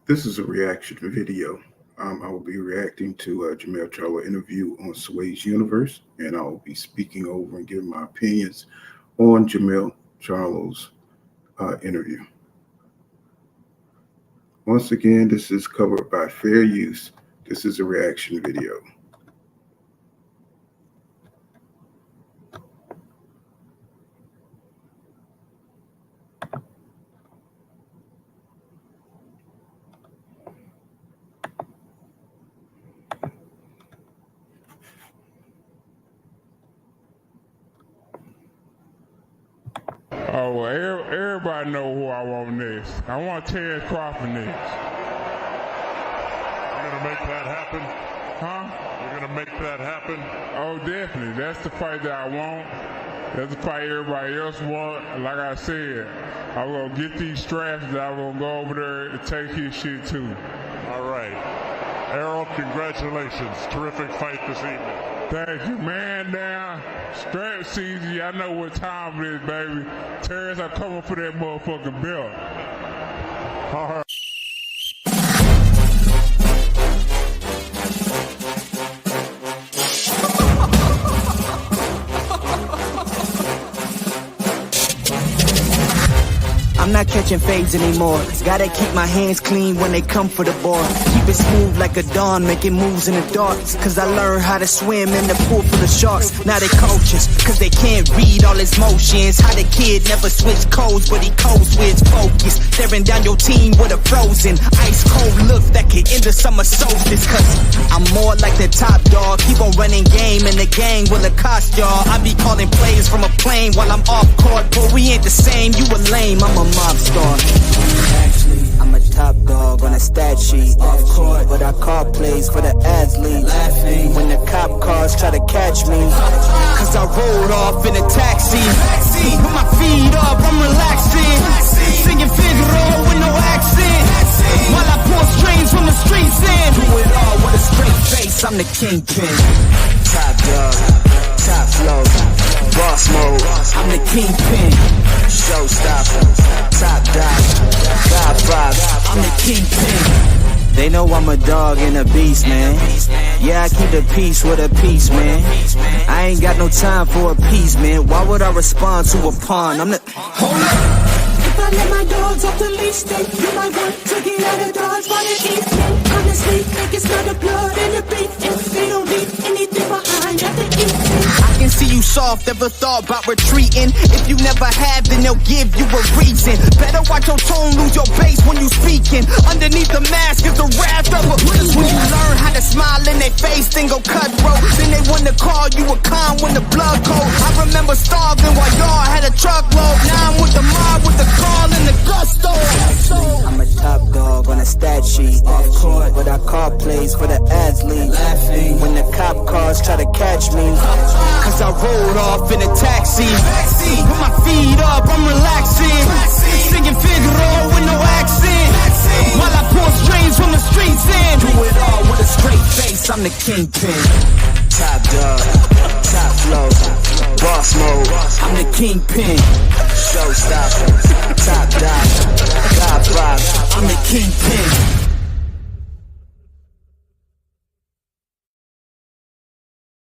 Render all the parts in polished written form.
This is a reaction video. I will be reacting to Jermell Charlo interview on Sway's Universe, and I will be speaking over and giving my opinions on Jermell Charlo's interview. Once again, this is covered by fair use. This is a reaction video. Oh, well, everybody know who I want next. I want Terrence Crawford next. You're going to make that happen? Huh? You're going to make that happen? Oh, definitely. That's the fight that I want. That's the fight everybody else want. Like I said, I'm going to get these straps that I'm going to go over there and take his shit too. All right. Errol, congratulations. Terrific fight this evening. Thank you, man. Now, strap season, y'all know what time it is, baby. Terrence, I'm coming for that motherfucking belt. All right. I'm not catching fades anymore. Gotta keep my hands clean when they come for the ball. Keep it smooth like a dawn, making moves in the dark. Cause I learned how to swim in the pool full of sharks. Now they coaches, cause they can't read all his motions. How the kid never switched codes, but he codes with focus. Staring down your team with a frozen, ice cold look that could end the summer solstice. Cause I'm more like the top dog. Keep on running game in the gang will it cost y'all. I be calling plays from a plane while I'm off court. But we ain't the same, you a lame, I'm a mob star. Actually, I'm a top dog on a stat sheet. Off court, but I call plays for the athletes. Laughing when the cop cars try to catch me. Cause I rolled off in a taxi. With my feet up, I'm relaxing. Singing Figaro with no accent. While I pour strings from the streets in. Do it all with a straight face, I'm the kingpin. Top dog, top flow, boss mode. I'm the kingpin. Showstopper, top dog, God vibe. I'm the kingpin. They know I'm a dog and a beast, man. Yeah, I keep the peace with a peace, man. I ain't got no time for appeasement. Why would I respond to a pawn? I'm the... Hold up. If I let my dogs off the leash, then you might want to get out of Dodge while they eat me. Honestly, think it's not the blood and the beef. If they don't leave anything behind after eating. I can see you soft, ever thought about retreating. If you never have, then they'll give you a reason. Better watch your tone, lose your bass when you speaking. Underneath the mask is the wrath of a beast. When you learn how to smile in their face, then go cutthroat. Then they wanna call you a con when the blood cold. I remember starving while y'all had a truckload. Now I'm with the mob with the call and the gusto. I'm a top dog on a stat sheet. Off court, but I call plays for the athletes. Laughing when the cop cars try to catch me. Cause I rolled off in a taxi. With my feet up, I'm relaxing. Singing Figaro with no accent. While I pour strings from the streets in. Do it all with a straight face, I'm the kingpin. Top dog, top flow, boss mode. I'm the kingpin. Showstopper, top dog, God vibe. I'm the kingpin.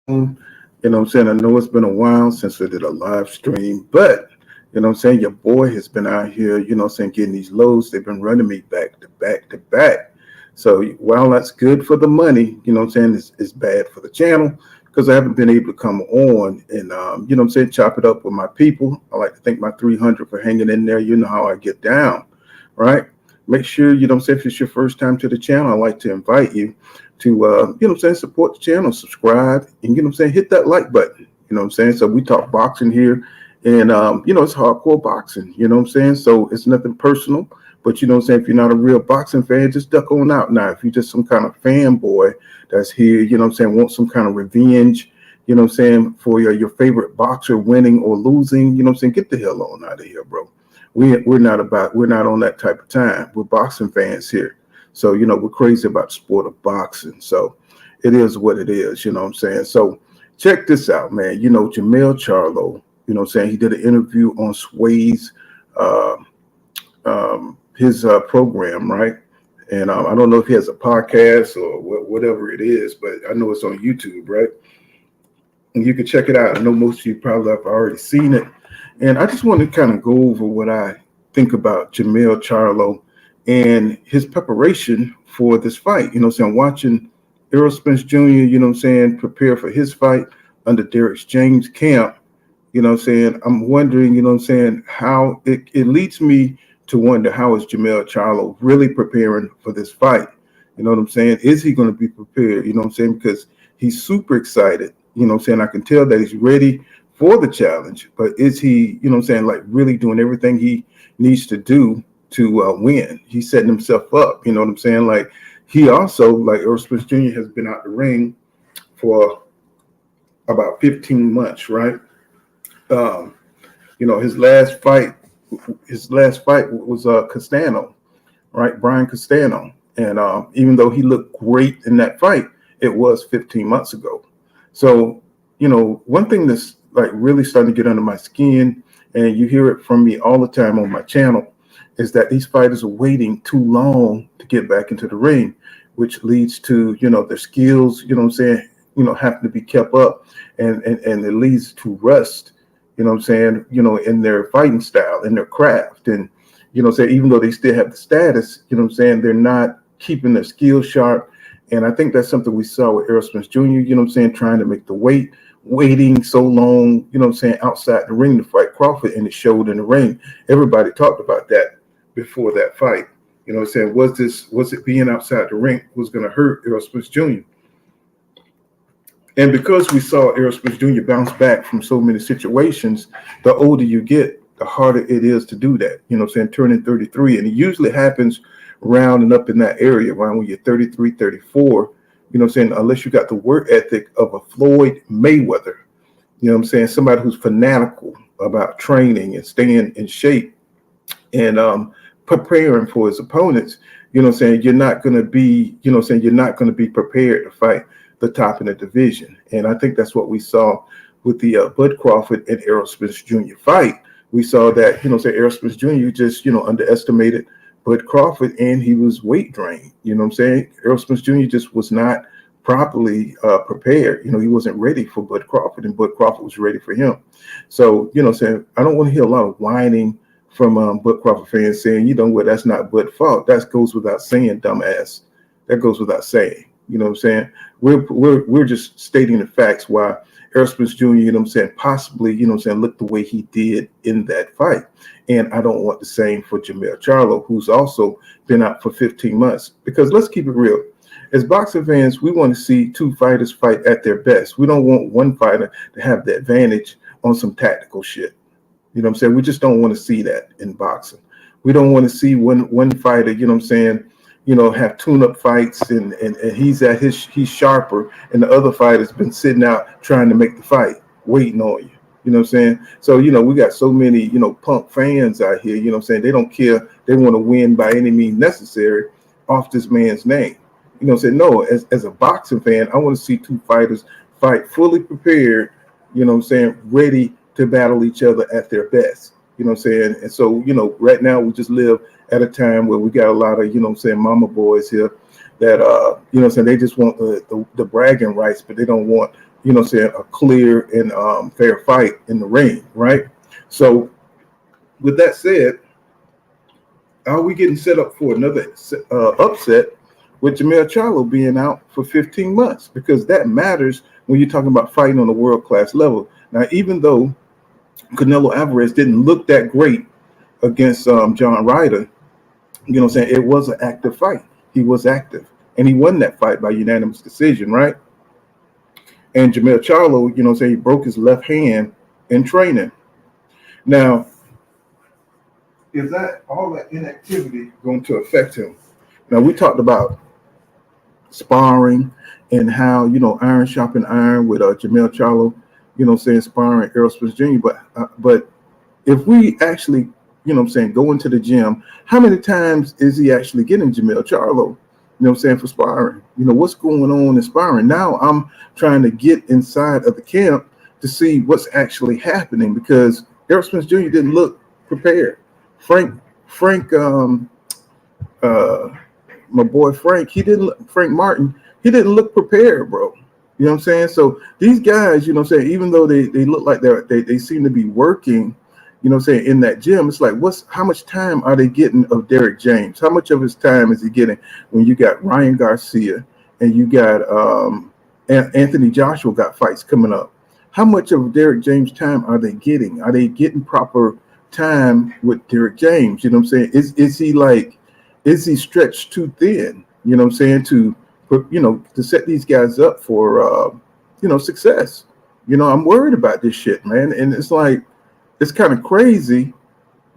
You know what I'm saying? I know it's been a while since I did a live stream, but you know what I'm saying? Your boy has been out here, you know what I'm saying, getting these loads. They've been running me back to back to back. So while that's good for the money, you know what I'm saying, it's bad for the channel because I haven't been able to come on and, you know what I'm saying, chop it up with my people. I like to thank my 300 for hanging in there. You know how I get down, right? Make sure, you know what I'm saying, if it's your first time to the channel, I like to invite you to, you know what I'm saying, support the channel, subscribe, and, you know what I'm saying, hit that like button, you know what I'm saying? So we talk boxing here, and, you know, it's hardcore boxing, you know what I'm saying? So it's nothing personal, but, you know what I'm saying, if you're not a real boxing fan, just duck on out. Now, if you're just some kind of fanboy that's here, you know what I'm saying, want some kind of revenge, you know what I'm saying, for your favorite boxer winning or losing, you know what I'm saying, get the hell on out of here, bro. We're not on that type of time. We're boxing fans here. So, you know, we're crazy about the sport of boxing. So it is what it is, you know what I'm saying? So check this out, man. You know, Jermell Charlo, you know what I'm saying, he did an interview on Sway's his program, right? And I don't know if he has a podcast or whatever it is, but I know it's on YouTube, right? And you can check it out. I know most of you probably have already seen it. And I just want to kind of go over what I think about Jermell Charlo and his preparation for this fight. You know what I'm saying? Watching Errol Spence Jr., you know what I'm saying, prepare for his fight under Derek James' camp. You know what I'm saying? I'm wondering, you know what I'm saying, how it leads me to wonder, how is Jermell Charlo really preparing for this fight? You know what I'm saying? Is he going to be prepared? You know what I'm saying? Because he's super excited. You know what I'm saying? I can tell that he's ready for the challenge, but is he, you know what I'm saying, like really doing everything he needs to do to win? He's setting himself up. You know what I'm saying? Like, he also, like Errol Spence Jr., has been out the ring for about 15 months, right? You know, his last fight was Castano, right? Brian Castano. And even though he looked great in that fight, it was 15 months ago. So, you know, one thing that's like really starting to get under my skin, and you hear it from me all the time on my channel, is that these fighters are waiting too long to get back into the ring, which leads to, you know, their skills, you know what I'm saying, you know, having to be kept up, and it leads to rust, you know what I'm saying, you know, in their fighting style, in their craft. And, you know, say even though they still have the status, you know what I'm saying, they're not keeping their skills sharp. And I think that's something we saw with Errol Spence Jr., you know what I'm saying, trying to make the weight, waiting so long, you know what I'm saying, outside the ring to fight Crawford, and it showed in the ring. Everybody talked about that before that fight. You know what I'm saying? Was it being outside the ring was going to hurt Errol Spence Jr.? And because we saw Errol Spence Jr. bounce back from so many situations, the older you get, the harder it is to do that. You know what I'm saying? Turning 33. And it usually happens round and up in that area, around when you're 33, 34. You know what I'm saying? Unless you got the work ethic of a Floyd Mayweather. You know what I'm saying? Somebody who's fanatical about training and staying in shape and preparing for his opponents. You know what I'm saying? You're not going to be, you know what I'm saying, you're not going to be prepared to fight the top in the division. And I think that's what we saw with the Bud Crawford and Errol Spence Jr. fight. We saw that, you know, say Errol Spence Jr. just, you know, underestimated Bud Crawford, and he was weight drained. You know what I'm saying? Errol Spence Jr. just was not properly prepared. You know, he wasn't ready for Bud Crawford, and Bud Crawford was ready for him. So, you know what I'm saying, I don't want to hear a lot of whining from Bud Crawford fans saying, you know what, that's not Bud's fault. That goes without saying, dumbass. That goes without saying. You know what I'm saying? We're just stating the facts why Errol Spence Jr., you know what I'm saying, possibly, you know what I'm saying, looked the way he did in that fight. And I don't want the same for Jermell Charlo, who's also been out for 15 months. Because let's keep it real. As boxing fans, we want to see two fighters fight at their best. We don't want one fighter to have the advantage on some tactical shit. You know what I'm saying? We just don't want to see that in boxing. We don't want to see one fighter, you know what I'm saying, you know, have tune-up fights and he's sharper, and the other fighter's been sitting out trying to make the fight, waiting on you. You know what I'm saying? So, you know, we got so many, you know, punk fans out here, you know what I'm saying? They don't care. They want to win by any means necessary off this man's name. You know what I'm saying? No, as a boxing fan, I want to see two fighters fight fully prepared, you know what I'm saying, ready to battle each other at their best. You know what I'm saying? And so, you know, right now we just live at a time where we got a lot of, you know what I'm saying, mama boys here that, you know what I'm saying, they just want the bragging rights, but they don't want, you know what I'm saying, a clear and fair fight in the ring, right? So with that said, are we getting set up for another upset with Jermell Charlo being out for 15 months? Because that matters when you're talking about fighting on a world-class level. Now, even though Canelo Avarez didn't look that great against John Ryder, you know what I'm saying, it was an active fight. He was active, and he won that fight by unanimous decision, right? And Jermell Charlo, you know what I'm saying, he broke his left hand in training. Now, is that all that inactivity going to affect him? Now, we talked about sparring and how, you know, iron sharpened iron with Jermell Charlo, you know what I'm saying, sparring Errol Spence Jr. But if we actually, you know what I'm saying, go into the gym, how many times is he actually getting Jermell Charlo, you know what I'm saying, for sparring? You know, what's going on in sparring? Now I'm trying to get inside of the camp to see what's actually happening, because Errol Spence Jr. didn't look prepared. Frank my boy Frank, Frank Martin, he didn't look prepared, bro. You know what I'm saying? So these guys, you know what I'm saying, even though they look like they seem to be working, you know what I'm saying, in that gym, it's like how much time are they getting of Derek James? How much of his time is he getting when you got Ryan Garcia and you got Anthony Joshua got fights coming up? How much of Derek James' time are they getting? Are they getting proper time with Derek James? You know what I'm saying? Is he stretched too thin? You know what I'm saying? To set these guys up for success. You know, I'm worried about this shit, man. And it's like it's kind of crazy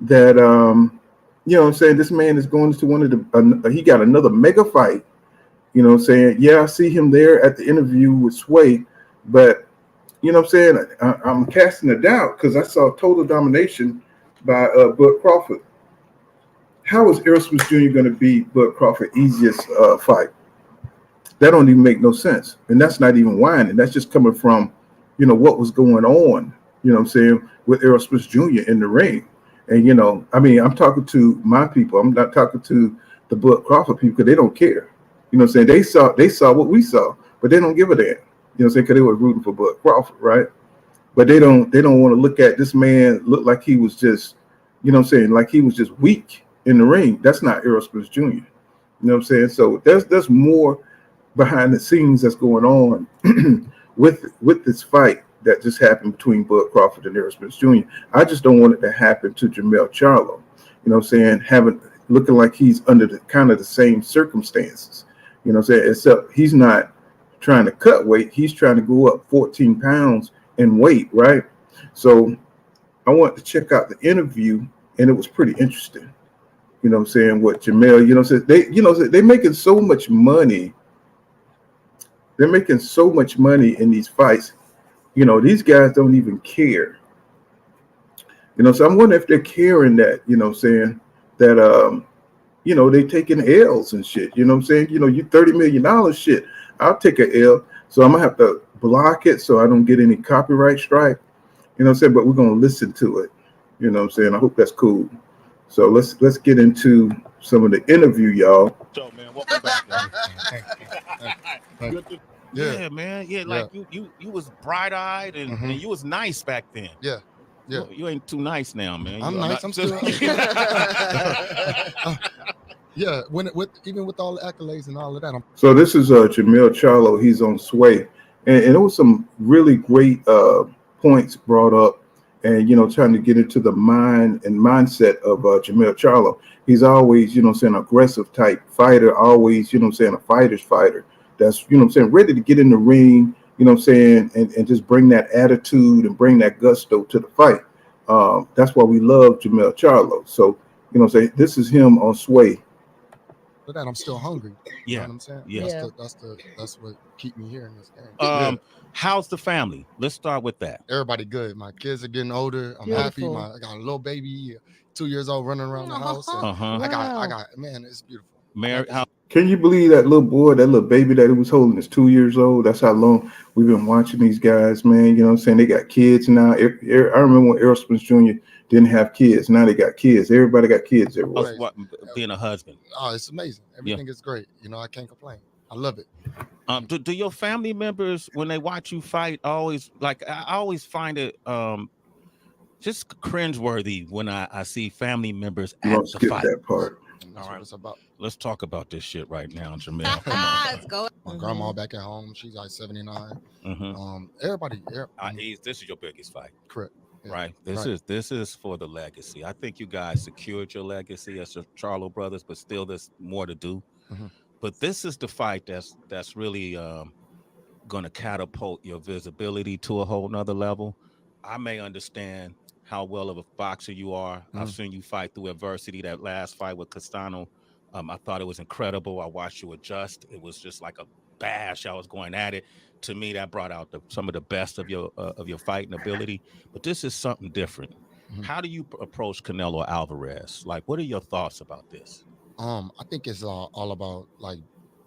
that you know what I'm saying, this man is going to one of the he got another mega fight. You know what I'm saying? Yeah, I see him there at the interview with Sway, but you know what I'm saying? I'm casting a doubt because I saw total domination by Bud Crawford. How is Errol Spence Jr. going to beat Bud Crawford easiest fight? That don't even make no sense. And that's not even whining. That's just coming from, you know, what was going on, you know what I'm saying, with Errol Spence Jr. in the ring. And, you know, I mean, I'm talking to my people. I'm not talking to the Bud Crawford people because they don't care. You know what I'm saying? They saw what we saw, but they don't give a damn. You know what I'm saying? Because they were rooting for Bud Crawford, right? But they don't want to look at this man look like he was just, you know what I'm saying, like he was just weak in the ring. That's not Errol Spence Jr. You know what I'm saying? So there's more behind the scenes that's going on with this fight that just happened between Bud Crawford and Errol Spence Jr. I just don't want it to happen to Jermell Charlo. You know what I'm saying? Looking like he's under the kind of the same circumstances. You know what I'm saying? Except he's not trying to cut weight. He's trying to go up 14 pounds in weight, right? So I wanted to check out the interview, and it was pretty interesting. You know what I'm saying? What Jermell, you know what I'm saying? They're making so much money. They're making so much money in these fights. You know, these guys don't even care. You know, so I'm wondering if they're caring that, you know what I'm saying, that you know, they taking L's and shit. You know what I'm saying? You know, you $30 million shit. I'll take an L. So I'm gonna have to block it so I don't get any copyright strike. You know what I'm saying? But we're gonna listen to it. You know what I'm saying? I hope that's cool. So let's get into some of the interview, y'all. So, man, welcome back, man. Yeah, man. Yeah, like you was bright-eyed and you was nice back then. Yeah. You ain't too nice now, man. I'm nice. I'm still. Yeah, even with all the accolades and all of that. So this is Jermell Charlo. He's on Sway, and it was some really great points brought up, and you know, trying to get into the mind and mindset of Jermell Charlo. He's always, you know, saying aggressive type fighter. Always, you know, saying a fighter's fighter. That's, you know, saying ready to get in the ring. You know what I'm saying, and just bring that attitude and bring that gusto to the fight. That's why we love Jermell Charlo. So, you know, say this is him on Sway. For that, I'm still hungry. You know what I'm saying? Yeah. That's what keep me here in this game. How's the family? Let's start with that. Everybody good. My kids are getting older. I'm happy. I got a little baby, 2 years old, running around the house. And I got, man, it's beautiful. Mary, can you believe that little boy, that little baby that he was holding is 2 years old? That's how long we've been watching these guys, man. You know what I'm saying? They got kids now. I remember when Errol Spence Jr. didn't have kids. Now they got kids. Everybody got kids everywhere. Being a husband. Oh, it's amazing. Everything is great. You know, I can't complain. I love it. Do your family members, when they watch you fight, always I always find it just cringeworthy when I see family members at the fight. That part. All right, let's talk about this shit right now, Jermell. Let's go. My grandma back at home, she's like 79. Everybody. This is your biggest fight, correct? Yeah. Right. This is for the legacy. I think you guys secured your legacy as the Charlo brothers, but still there's more to do. But this is the fight that's really going to catapult your visibility to a whole nother level. I may understand how well of a boxer you are. I've seen you fight through adversity. That last fight with Castano, I thought it was incredible. I watched you adjust. It was just like a bash. I was going at it. To me, that brought out some of the best of your fighting ability. But this is something different. How do you approach Canelo Alvarez? Like, what are your thoughts about this? I think it's all about like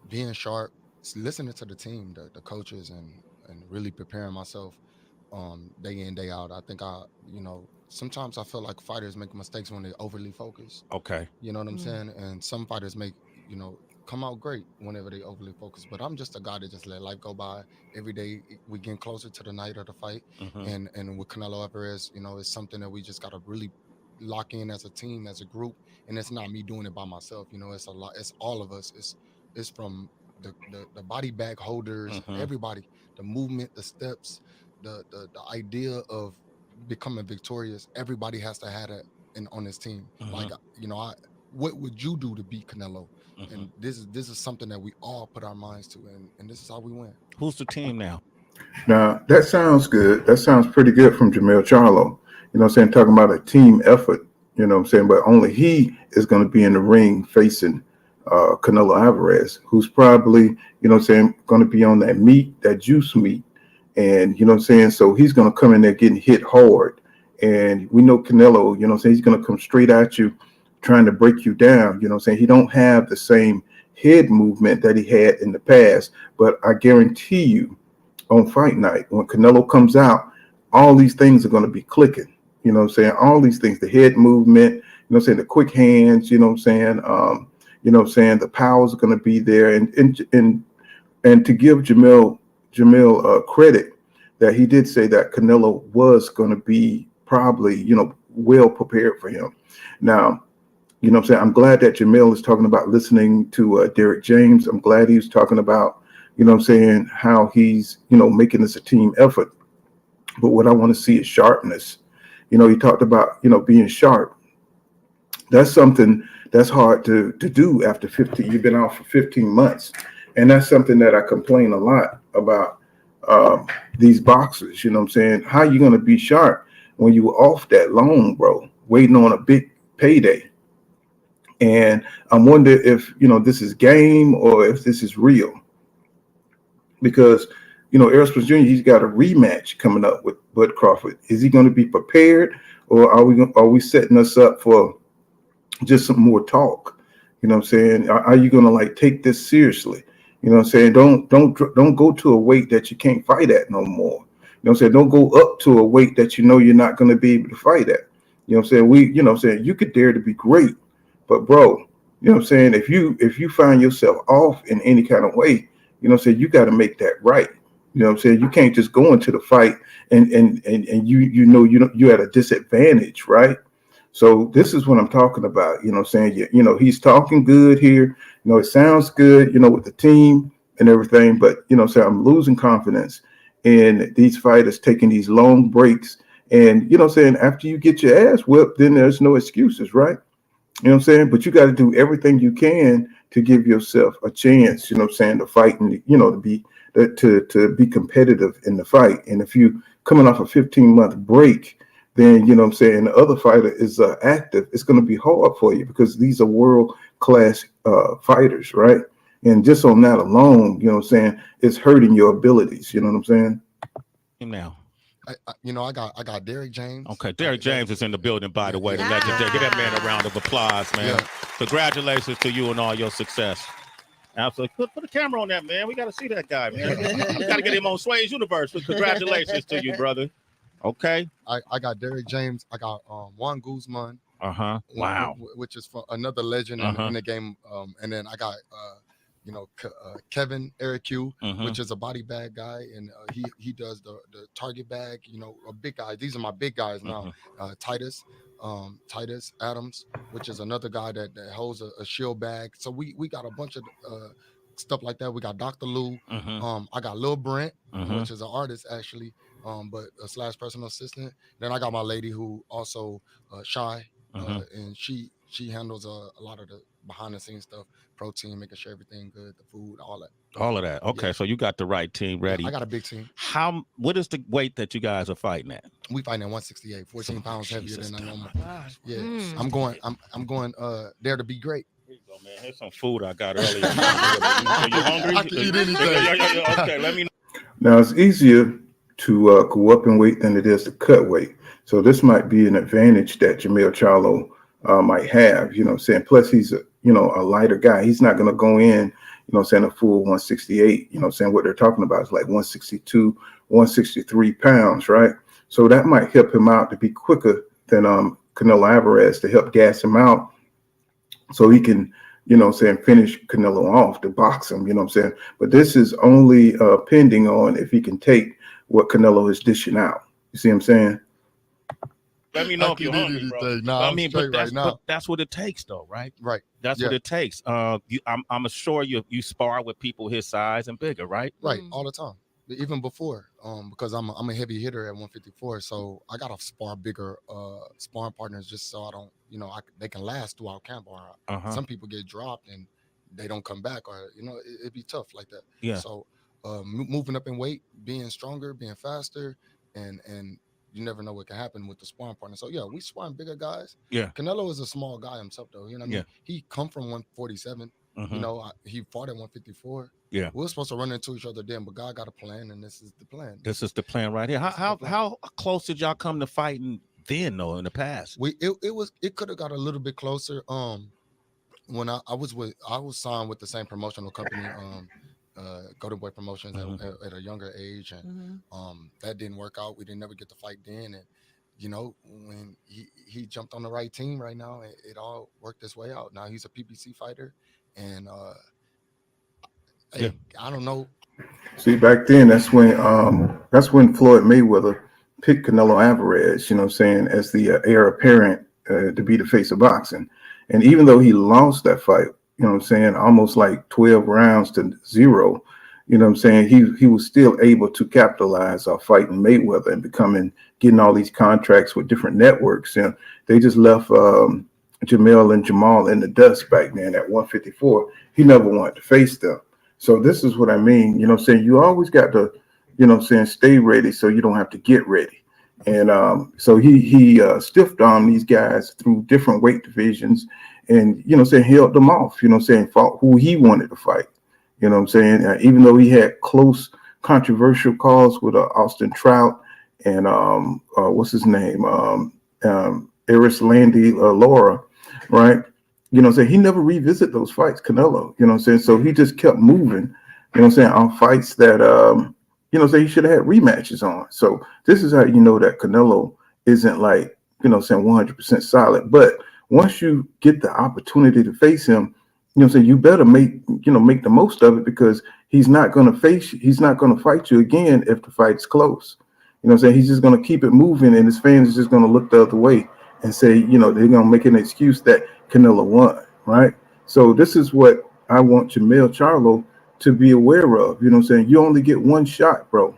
being sharp, listening to the team, the coaches, and really preparing myself day in, day out. I think sometimes I feel like fighters make mistakes when they overly focus. Okay. You know what I'm saying? And some fighters make, come out great whenever they overly focus. But I'm just a guy that just let life go by. Every day we getting closer to the night of the fight, and with Canelo Avarez, it's something that we just got to really lock in as a team, as a group, and it's not me doing it by myself. It's a lot. It's all of us. It's from the body bag holders, everybody, the movement, the steps, the idea of becoming victorious. Everybody has to have that on this team. Like what would you do to beat Canelo? And this is something that we all put our minds to, and this is how we win. Who's the team now? Now, that sounds good. That sounds pretty good from Jermell Charlo. You know what I'm saying? Talking about a team effort, you know what I'm saying? But only he is going to be in the ring facing Canelo Avarez, who's probably, you know what I'm saying, going to be on that meat, that juice meat. And, you know what I'm saying? So he's going to come in there getting hit hard. And we know Canelo, you know what I'm saying, he's going to come straight at you, trying to break you down. You know what I'm saying? He don't have the same head movement that he had in the past. But I guarantee you, on fight night, when Canelo comes out, all these things are going to be clicking. You know what I'm saying? All these things, the head movement, you know what I'm saying, the quick hands, you know what I'm saying? You know what I'm saying? The powers are going to be there. And to give Jermell credit, that he did say that Canelo was going to be probably, well prepared for him. Now, you know what I'm saying? I'm glad that Jermell is talking about listening to Derek James. I'm glad he was talking about, you know what I'm saying, how he's, making this a team effort. But what I want to see is sharpness. He talked about, being sharp. That's something that's hard to do after 15. You've been out for 15 months. And that's something that I complain a lot about these boxers. You know what I'm saying? How you going to be sharp when you were off that long, bro, waiting on a big payday? And I wonder if, this is game or if this is real. Because, Errol Spence Jr., he's got a rematch coming up with Bud Crawford. Is he going to be prepared, or are we setting us up for just some more talk? You know what I'm saying? Are you going to take this seriously? You know what I'm saying? Don't go to a weight that you can't fight at no more. You know what I'm saying? Don't go up to a weight that you're not going to be able to fight at. You know what I'm saying? You could dare to be great, but bro, you know what I'm saying? If you find yourself off in any kind of way, you know what I'm saying, you got to make that right. You know what I'm saying? You can't just go into the fight and you're at a disadvantage, right? So this is what I'm talking about. You know what I'm saying? He's talking good here. It sounds good, with the team and everything, but I'm losing confidence in these fighters taking these long breaks. And after you get your ass whipped, then there's no excuses, right? You know what I'm saying? But you got to do everything you can to give yourself a chance, to fight and, to be competitive in the fight. And if you coming off a 15-month break, then, the other fighter is active, it's going to be hard for you because these are world-class fighters, right? And just on that alone, it's hurting your abilities. You know what I'm saying? Now. I got Derek James. Okay, Derek James is in the building, by the way, the legendary. Give that man a round of applause, man. Yeah. Congratulations to you and all your success. Absolutely. Put a camera on that, man. We got to see that guy, man. We got to get him on Sway's Universe. But congratulations to you, brother. Okay. I got Derek James. I got Juan Guzman. Wow. Which is for another legend in the game. And then I got Kevin Ericu, which is a body bag guy, and he does the target bag. A big guy. These are my big guys now. Titus Adams, which is another guy that holds a shield bag. So we got a bunch of stuff like that. We got Dr. Lou. I got Lil Brent, which is an artist actually, but a / personal assistant. Then I got my lady who also Shy, and she handles a lot of the behind the scenes stuff, protein, making sure everything good, the food, all of that. Okay, yeah. So you got the right team ready. I got a big team. What is the weight that you guys are fighting at? We fighting at 168, 14 pounds heavier than I normal. Yeah, I'm going there to be great. Here you go, man. Here's some food I got earlier. Are you hungry? I can eat anything. Okay, let me know. Now it's easier to go up in weight than it is to cut weight. So this might be an advantage that Jermell Charlo might have, Plus he's a lighter guy. He's not going to go in, a full 168, what they're talking about is like 162, 163 pounds, right? So that might help him out to be quicker than Canelo Avarez, to help gas him out so he can, finish Canelo off to box him, But this is only pending on if he can take what Canelo is dishing out. You see what I'm saying? Let me know if you're hungry, bro. Nah, but that's what it takes, though, right? Right. That's what it takes. I'm sure you spar with people his size and bigger, right? Right, all the time. Even before, because I'm a heavy hitter at 154, so I gotta spar bigger sparring partners just so I don't, they can last throughout camp. Or some people get dropped and they don't come back, or it'd be tough like that. Yeah. So moving up in weight, being stronger, being faster, and you never know what can happen with the sparring partner. So yeah, we sparring bigger guys. Yeah. Canelo is a small guy himself, though. You know what I mean? Yeah. He come from 147. He fought at 154. Yeah. We were supposed to run into each other then, but God got a plan, and this is the plan. This is the plan right here. How close did y'all come to fighting then, though, in the past? It could have got a little bit closer. When I was signed with the same promotional company, Golden Boy Promotions at a younger age, and that didn't work out. We didn't never get to fight then, and when he jumped on the right team right now, it all worked its way out. Now he's a PBC fighter, and I don't know. See, back then, that's when Floyd Mayweather picked Canelo Avarez, as the heir apparent to be the face of boxing. And even though he lost that fight, almost like 12 rounds to 0, he was still able to capitalize on fighting Mayweather and getting all these contracts with different networks. And they just left Jermell and Jamal in the dust back then at 154. He never wanted to face them. So this is what I mean, you always got to, stay ready so you don't have to get ready. And so he stiffed on these guys through different weight divisions and, held them off, fought who he wanted to fight. Even though he had close controversial calls with Austin Trout and what's his name? Eris Landy Laura, right? He never revisited those fights, Canelo, so he just kept moving, on fights that, he should have had rematches on. So this is how you know that Canelo isn't like, 100% solid. But once you get the opportunity to face him, you better make the most of it, because he's not going to fight you again if the fight's close. He's just going to keep it moving, and his fans are just going to look the other way and say, they're going to make an excuse that Canelo won, right? So this is what I want Jermell Charlo to be aware of. You only get one shot, bro.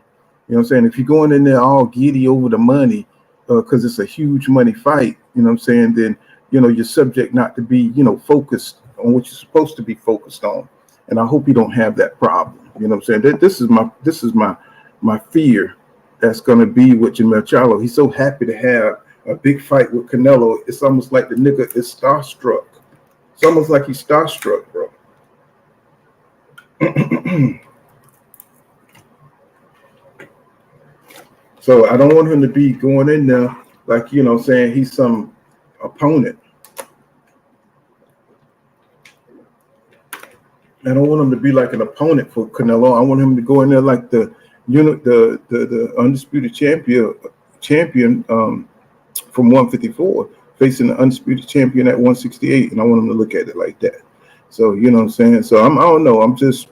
If you're going in there all giddy over the money because it's a huge money fight, then you're subject not to be focused on what you're supposed to be focused on. And I hope you don't have that problem. This is my fear that's going to be with Jermell Charlo. He's so happy to have a big fight with Canelo. It's almost like the nigga is starstruck. It's almost like he's starstruck, bro. So I don't want him to be going in there like, saying he's some opponent. I don't want him to be like an opponent for Canelo. I want him to go in there like the undisputed champion from 154 facing the undisputed champion at 168, and I want him to look at it like that. So so I don't know, I'm just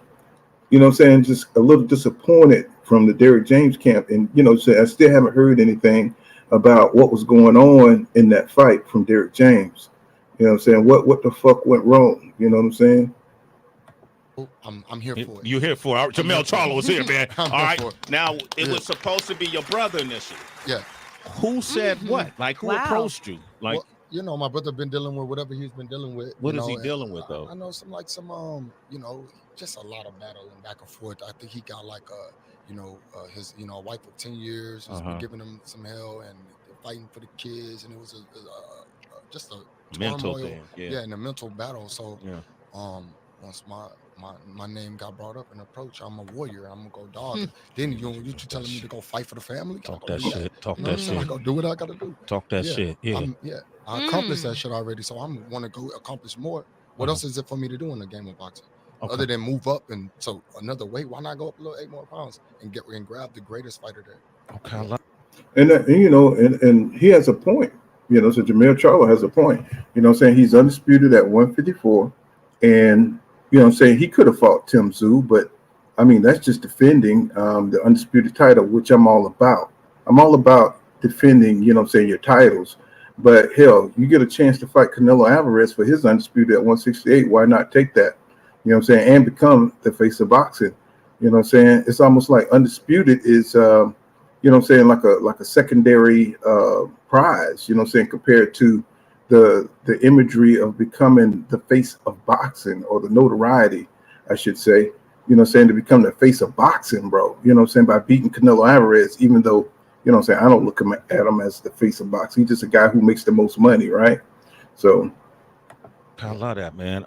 just a little disappointed from the Derrick James camp, and so I still haven't heard anything about what was going on in that fight from Derrick James. What the fuck went wrong? You know what I'm saying? I'm here for it. You're here for it. Jermell Charlo is here, man. All right. Now, it was supposed to be your brother initially. Yeah. Who said what? Like, who approached you? Like, well, my brother been dealing with whatever he's been dealing with. What is he dealing with, though? I know some just a lot of battling back and forth. I think he got like his a wife of 10 years who's been giving him some hell and fighting for the kids, and it was just a mental turmoil, thing. Yeah, and a mental battle. So once my name got brought up and approached, I'm a warrior. I'm gonna go dog. Then you telling me to go fight for the family? Talk that shit. Talk that shit. I gotta do what I gotta do. Talk that shit. Yeah. I accomplished that shit already, so I'm want to go accomplish more. What else is it for me to do in the game of boxing? Okay. Other than move up, and so another weight, why not go up a little 8 more pounds and grab the greatest fighter there? Okay. And he has a point. So Jermell Charlo has a point. Saying he's undisputed at 154. And, he could have fought Tim Tszyu, but I mean, that's just defending the undisputed title, which I'm all about. I'm all about defending, your titles. But hell, you get a chance to fight Canelo Avarez for his undisputed at 168. Why not take that? And become the face of boxing. It's almost like undisputed is, like a secondary prize. Compared to the imagery of becoming the face of boxing, or the notoriety, I should say. To become the face of boxing, bro. By beating Canelo Avarez, even though, I don't look at him as the face of boxing. He's just a guy who makes the most money, right? So I love that, man.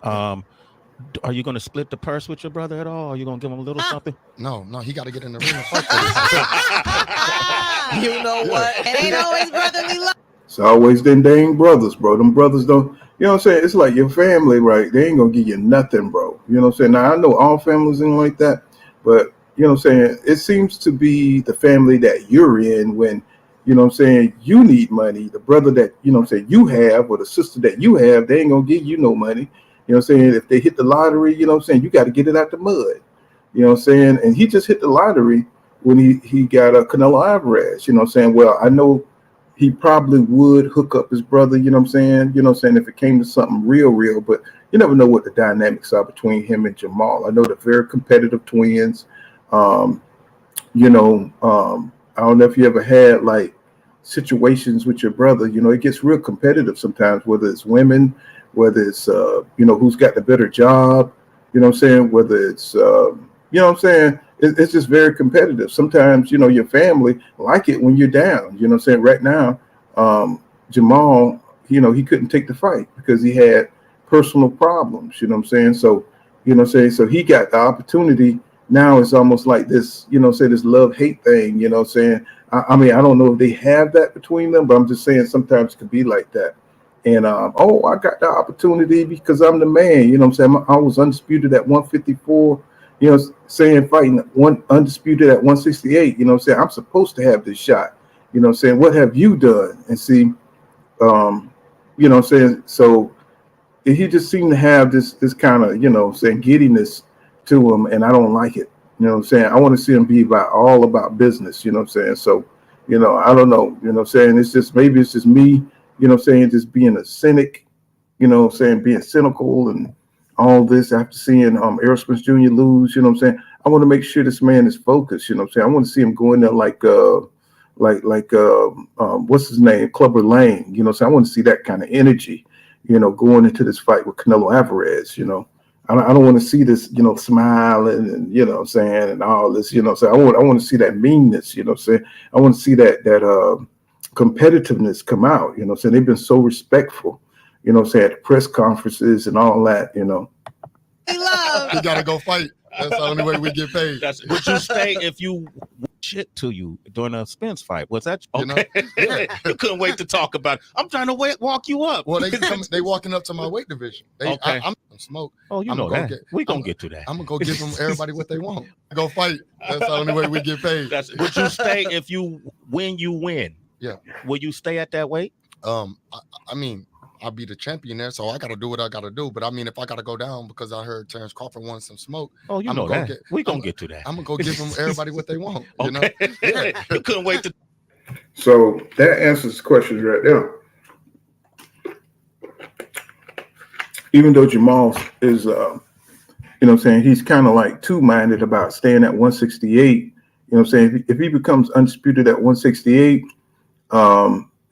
Are you going to split the purse with your brother at all? Are you going to give him a little something? No, he got to get in the ring and fight. You know what? It ain't always brotherly love. It's always them dang brothers, bro. Them brothers don't, it's like your family, right? They ain't going to give you nothing, bro. Now, I know all families ain't like that, but, it seems to be the family that you're in when, you need money. The brother that, you have, or the sister that you have, they ain't going to give you no money. If they hit the lottery, you got to get it out the mud. And he just hit the lottery when he got a Canelo Avarez, well, I know he probably would hook up his brother, if it came to something real, but you never know what the dynamics are between him and Jermell. I know they're very competitive twins. I don't know if you ever had like situations with your brother, it gets real competitive sometimes, whether it's women, whether it's, who's got the better job, whether it's, it's just very competitive. Sometimes, your family like it when you're down, right now, Jermell, he couldn't take the fight because he had personal problems, So, so he got the opportunity. Now it's almost like this, this love-hate thing, I mean, I don't know if they have that between them, but I'm just saying sometimes it could be like that. And, I got the opportunity because I'm the man, I was undisputed at 154, fighting one undisputed at 168, I'm supposed to have this shot, what have you done? And see, so he just seemed to have this kind of, giddiness to him, and I don't like it. I want to see him be all about business, So, I don't know, it's just, maybe it's just me, just being a cynic, being cynical and all this after seeing Errol Spence Jr. lose, I want to make sure this man is focused, I want to see him go in there like what's his name, Clubber Lang, so I want to see that kind of energy, going into this fight with Canelo Avarez, I don't want to see this, smiling and, and all this, so I want to see that meanness, I want to see that competitiveness come out, they've been so respectful, at the press conferences and all that, Love. You got to go fight. That's the only way we get paid. Would you stay if you shit to you during a Spence fight? Was that okay? You couldn't wait to talk about it. I'm trying to walk you up. Well, they walking up to my weight division. Okay. I'm smoke. Oh, you know that. We're going to get to that. I'm going to go give them everybody what they want. Go fight. That's the only way we get paid. Would you stay if you win? Yeah. Will you stay at that weight? I mean, I'll be the champion there, so I got to do what I got to do. But I mean, if I got to go down because I heard Terrence Crawford wants some smoke. Oh, you know that. We're going to get to that. I'm going to go give them everybody what they want. Okay. You couldn't wait to. So that answers questions right there. Even though Jermell is, he's kind of like two-minded about staying at 168. If he becomes undisputed at 168,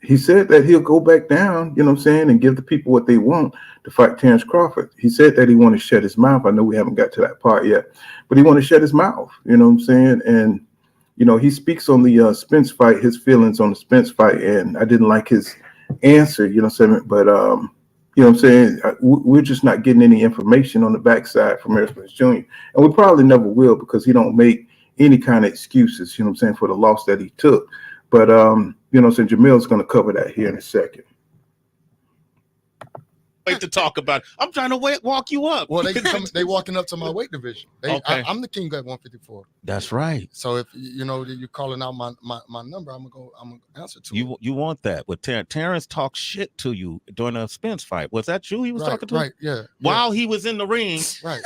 he said that he'll go back down, and give the people what they want to fight Terrence Crawford. He said that he want to shut his mouth. I know we haven't got to that part yet, but he want to shut his mouth, And, he speaks on the Spence fight, his feelings on the Spence fight, and I didn't like his answer, but, we're just not getting any information on the backside from Errol Spence Jr. And we probably never will because he don't make any kind of excuses, for the loss that he took. But, Jermell's going to cover that here in a second. Wait to talk about it. I'm trying to walk you up. Well, they walking up to my weight division. I'm the king at 154. That's right. So if you're calling out my number, I'm gonna answer to you. it. You want that? But Terrence talked shit to you during a Spence fight. Was that you? He was talking to? Right. Yeah. While he was in the ring, right.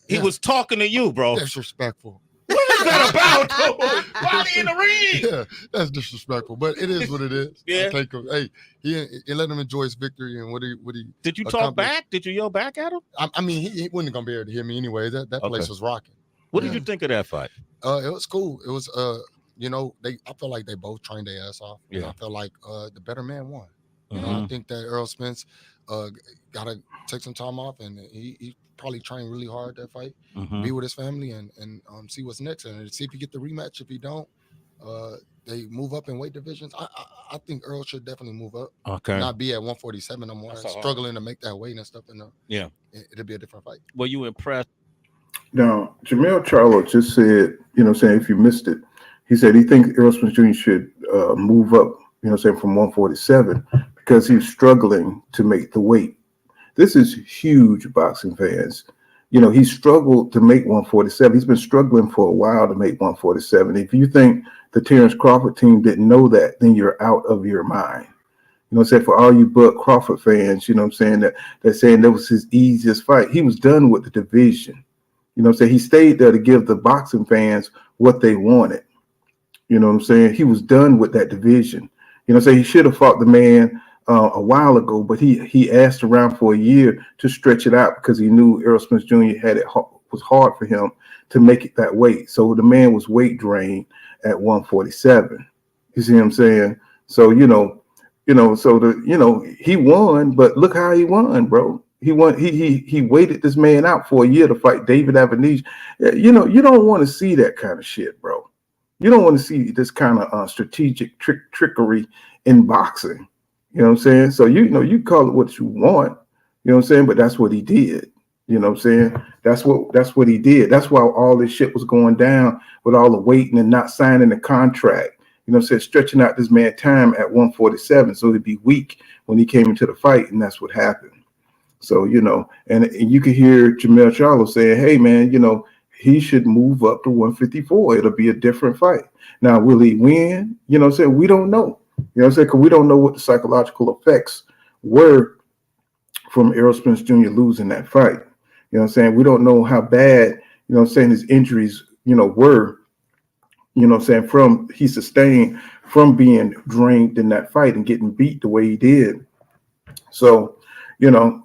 He was talking to you, bro. Disrespectful. What is that about? Why he in the ring? Yeah, that's disrespectful, but it is what it is. Yeah. Hey, he let him enjoy his victory and what he. Did you talk back? Did you yell back at him? I mean, he wasn't gonna be able to hear me anyway. That place was rocking. What did you think of that fight? It was cool. It was I felt like they both trained their ass off. Yeah. I felt like the better man won. I think that Errol Spence gotta take some time off, and he probably trained really hard that fight, be with his family, and see what's next, and see if he get the rematch. If he don't, they move up in weight divisions. I think Earl should definitely move up. Okay, not be at 147 no more, struggling to make that weight and stuff. And it'll be a different fight. Were you impressed? Now, Jermell Charlo just said, if you missed it, he said he thinks Errol Spence Jr. should move up, from 147 because he's struggling to make the weight. This is huge, boxing fans. He struggled to make 147. He's been struggling for a while to make 147. If you think the Terrence Crawford team didn't know that, then you're out of your mind. For all you Bud Crawford fans, that they're saying that was his easiest fight. He was done with the division. He stayed there to give the boxing fans what they wanted. He was done with that division. He should have fought the man a while ago, but he asked around for a year to stretch it out because he knew Errol Spence Jr. was hard for him to make it that weight. So the man was weight drained at 147. You see what I'm saying? So he won, but look how he won, bro. He won. He waited this man out for a year to fight David Avarez. You don't want to see that kind of shit, bro. You don't want to see this kind of strategic trickery in boxing. You know what I'm saying? So, you call it what you want, but that's what he did. You know what I'm saying? That's what he did. That's why all this shit was going down with all the waiting and not signing the contract. Stretching out this man time at 147 so he'd be weak when he came into the fight, and that's what happened. So, and you can hear Jermell Charlo saying, hey, man, he should move up to 154. It'll be a different fight. Now, will he win? We don't know. Because we don't know what the psychological effects were from Errol Spence Jr. losing that fight. We don't know how bad, his injuries, were, from he sustained from being drained in that fight and getting beat the way he did. So, Jermell,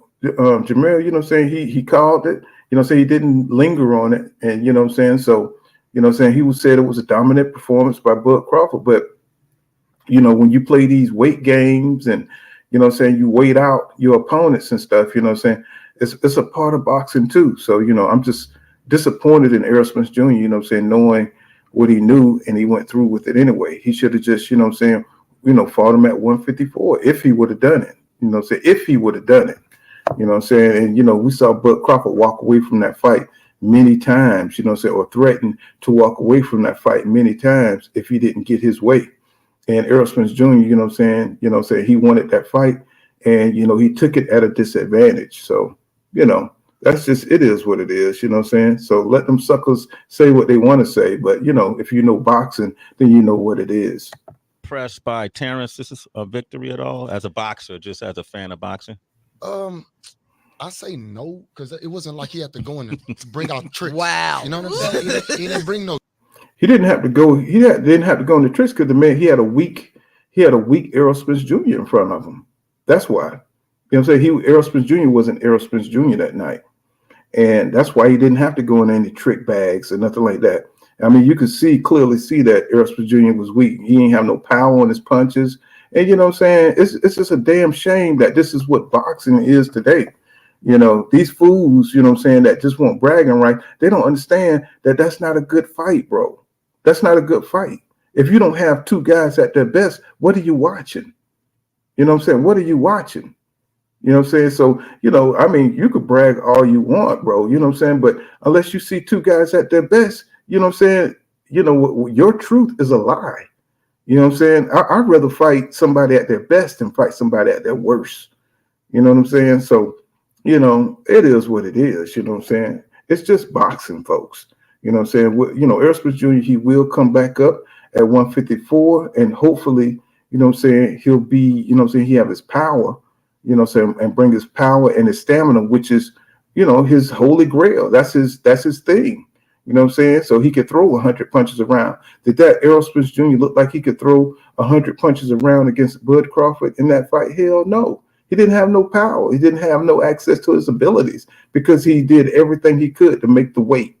he called it, he didn't linger on it. And, so, he said it was a dominant performance by Bud Crawford, but when you play these weight games and, you wait out your opponents and stuff, it's a part of boxing too. So, I'm just disappointed in Errol Spence Jr., knowing what he knew and he went through with it anyway. He should have just, fought him at 154 if he would have done it, if he would have done it, And, we saw Bud Crawford walk away from that fight many times, or threaten to walk away from that fight many times if he didn't get his way. And Errol Spence Jr., he wanted that fight and, he took it at a disadvantage. So, that's just, it is what it is, So let them suckers say what they want to say. But, if you know boxing, then you know what it is. Impressed by Terrence, this is a victory at all as a boxer, just as a fan of boxing? I say no, because it wasn't like he had to go and bring out tricks. Wow. You know what I'm saying? He didn't bring no. He didn't have to go. He didn't have to go into tricks because the man, he had a weak Errol Spence Jr. in front of him. That's why. Errol Spence Jr. wasn't Errol Spence Jr. that night. And that's why he didn't have to go in any trick bags or nothing like that. I mean, you could clearly see that Errol Spence Jr. was weak. He didn't have no power on his punches. And it's just a damn shame that this is what boxing is today. These fools, that just want bragging right. They don't understand that that's not a good fight, bro. That's not a good fight. If you don't have two guys at their best, what are you watching? What are you watching? So, you could brag all you want, bro. But unless you see two guys at their best, your truth is a lie. I'd rather fight somebody at their best than fight somebody at their worst. You know what I'm saying? So, it is what it is. You know what I'm saying? It's just boxing, folks. You know what I'm saying? Errol Spence Jr., he will come back up at 154, and hopefully, you know what I'm saying, he'll be, he have his power, and bring his power and his stamina, which is, his holy grail. That's his thing. You know what I'm saying? So he could throw 100 punches around. Did that Errol Spence Jr. look like he could throw 100 punches around against Bud Crawford in that fight? Hell no. He didn't have no power. He didn't have no access to his abilities because he did everything he could to make the weight.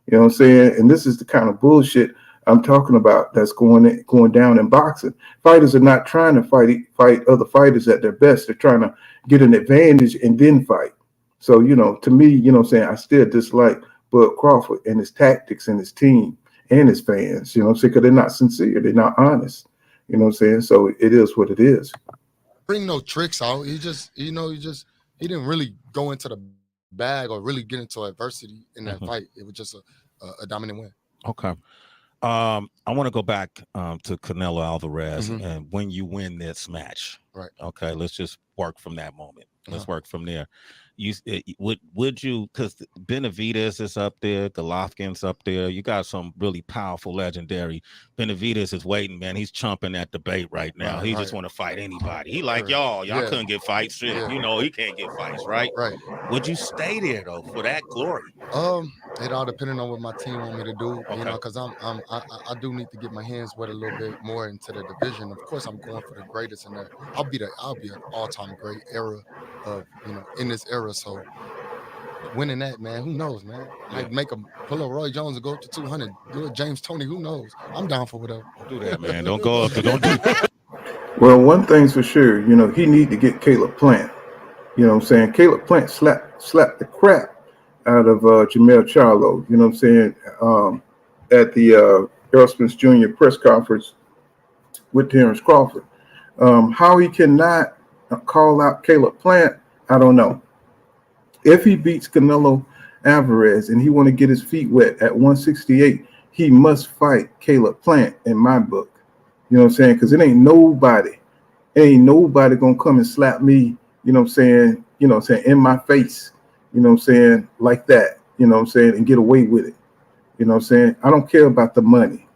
You know what I'm saying? And this is the kind of bullshit I'm talking about that's going down in boxing. Fighters are not trying to fight other fighters at their best. They're trying to get an advantage and then fight. So, to me, I still dislike Bud Crawford and his tactics and his team and his fans, because they're not sincere. They're not honest. You know what I'm saying? So it is what it is. Bring no tricks out. He didn't really go into the bag or really get into adversity in that fight. It was just a dominant win. Okay. I want to go back to Canelo Alvarez and when you win this match. Right. Okay. Let's just work from that moment. Let's work from there. Would you, because Benavidez is up there, Golovkin's up there. You got some really powerful, legendary. Benavidez is waiting, man. He's chomping at the bait right now. He just want to fight anybody. He like y'all couldn't get fights. Shit. Yeah. He can't get fights, right? Right. Would you stay there though for that glory? It all depending on what my team want me to do. Okay. Because I do need to get my hands wet a little bit more into the division. Of course, I'm going for the greatest in that. I'll be an all-time great era of in this era. So winning that, man, who knows, man? Might make him pull a Roy Jones and go up to 200. Do a James Toney, who knows? I'm down for whatever. Do that, man. Don't go up to don't do that. Well, one thing's for sure, he need to get Caleb Plant. You know what I'm saying? Caleb Plant slapped the crap out of Jermell Charlo, you know what I'm saying, at the Errol Spence Jr. press conference with Terrence Crawford. How he cannot call out Caleb Plant, I don't know. If he beats Canelo Avarez and he want to get his feet wet at 168, he must fight Caleb Plant in my book. You know what I'm saying? Because it ain't nobody gonna come and slap me, in my face, like that, and get away with it. You know what I'm saying? I don't care about the money.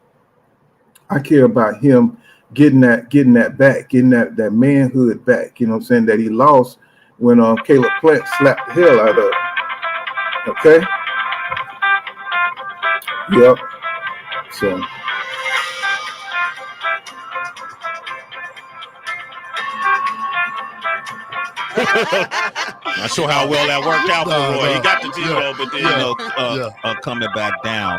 I care about him getting that back, getting that manhood back, that he lost when Caleb Plant slapped the hell out of him. Okay? Yep. So Not sure how well that worked out for Roy. He got the deal, but then coming back down.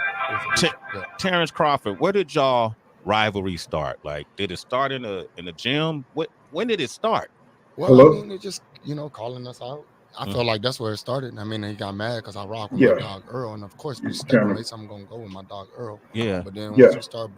Terrence Crawford, where did y'all rivalry start? Like, did it start in the gym? When did it start? Well, hello? I mean, it just calling us out. I felt like that's where it started. I mean, he got mad because I rock with my dog Earl, and of course, we stablemates. I'm gonna go with my dog Earl. Yeah. But then once we start